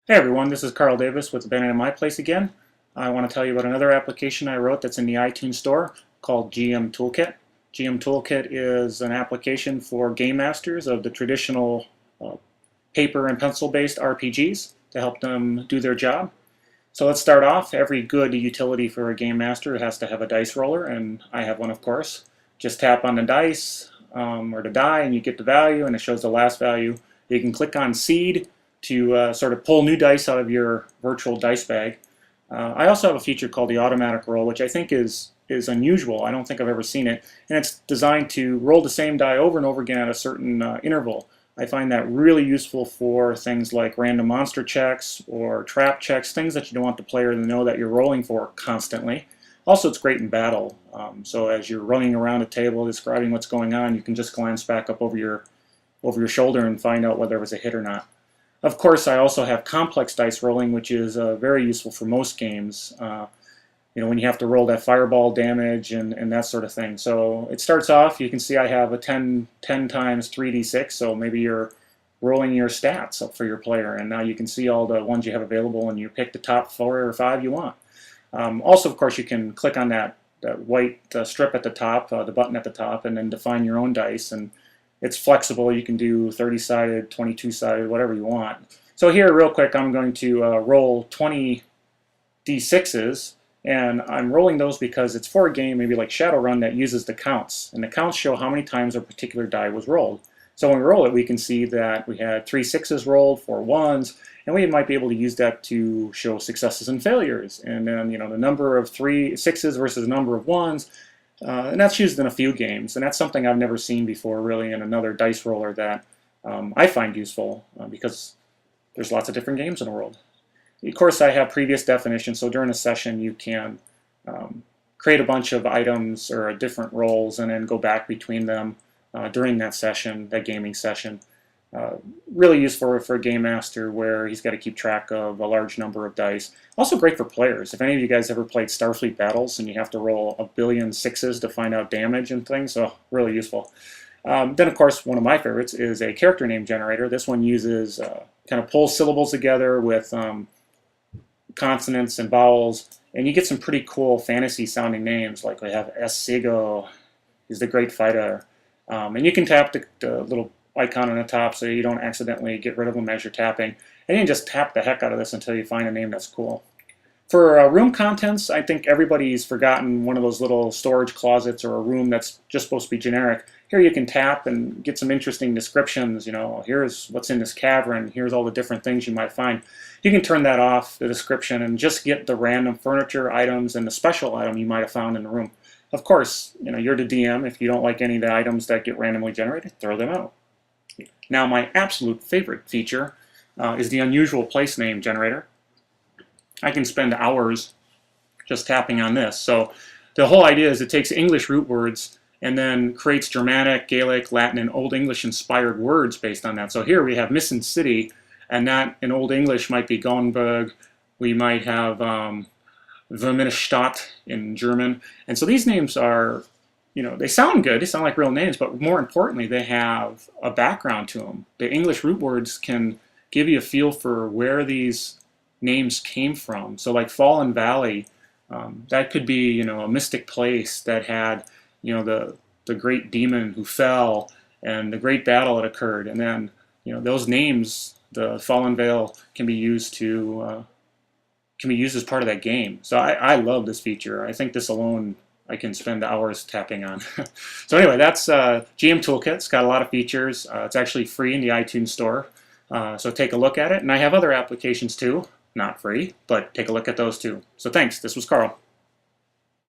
Hey everyone, this is Carl Davis with Abandoned in My Place again. I want to tell you about another application I wrote that's in the iTunes store called GMToolkit. GMToolkit is an application for game masters of the traditional paper and pencil based RPGs to help them do their job. So let's start off. Every good utility for a game master has to have a dice roller, and I have one, of course. Just tap on the dice or the die and you get the value, and it shows the last value. You can click on seed to sort of pull new dice out of your virtual dice bag. I also have a feature called the automatic roll, which I think is unusual. I don't think I've ever seen it, and it's designed to roll the same die over and over again at a certain interval. I find that really useful for things like random monster checks or trap checks, things that you don't want the player to know that you're rolling for constantly. Also, it's great in battle. So as you're running around a table describing what's going on, you can just glance back up over your shoulder and find out whether it was a hit or not. Of course, I also have complex dice rolling, which is very useful for most games. When you have to roll that fireball damage and that sort of thing. So it starts off, you can see I have a 10 times 3d6, so maybe you're rolling your stats up for your player, and now you can see all the ones you have available, and you pick the top 4 or 5 you want. Also, of course, you can click on that white strip at the top, the button at the top, and then define your own dice. And it's flexible. You can do 30-sided, 22-sided, whatever you want. So here, real quick, I'm going to roll 20 d6s, and I'm rolling those because it's for a game maybe like Shadowrun that uses the counts, and the counts show how many times a particular die was rolled. So when we roll it, we can see that we had 3 6s rolled, 4 1s, and we might be able to use that to show successes and failures. And then, the number of 3 6s versus the number of 1s, and that's used in a few games, and that's something I've never seen before really in another dice roller that I find useful because there's lots of different games in the world. Of course, I have previous definitions, so during a session you can create a bunch of items or different roles and then go back between them during that session, that gaming session. Really useful for a game master where he's got to keep track of a large number of dice. Also great for players. If any of you guys ever played Starfleet Battles and you have to roll a billion 6s to find out damage and things, so really useful. Then, of course, one of my favorites is a character name generator. This one uses kind of pulls syllables together with consonants and vowels, and you get some pretty cool fantasy-sounding names. Like we have Esigo, he's the great fighter. And you can tap the little icon on the top so you don't accidentally get rid of them as you're tapping. And you can just tap the heck out of this until you find a name that's cool. For room contents, I think everybody's forgotten one of those little storage closets or a room that's just supposed to be generic. Here you can tap and get some interesting descriptions. Here's what's in this cavern. Here's all the different things you might find. You can turn that off, the description, and just get the random furniture items and the special item you might have found in the room. Of course, you're the DM. If you don't like any of the items that get randomly generated, throw them out. Now, my absolute favorite feature is the unusual place name generator. I can spend hours just tapping on this. So the whole idea is it takes English root words and then creates Germanic, Gaelic, Latin, and Old English inspired words based on that. So here we have Missing City, and that in Old English might be Gothenburg. We might have Verminestadt in German. And so these names are, they sound good. They sound like real names, but more importantly, they have a background to them. The English root words can give you a feel for where these names came from. So like Fallen Valley, that could be, a mystic place that had, the great demon who fell and the great battle that occurred. And then, those names, the Fallen Vale, can be used as part of that game. So I love this feature. I think this alone I can spend hours tapping on. So anyway, that's GMToolkit. It's got a lot of features. It's actually free in the iTunes store. So take a look at it. And I have other applications too. Not free, but take a look at those too. So thanks. This was Carl.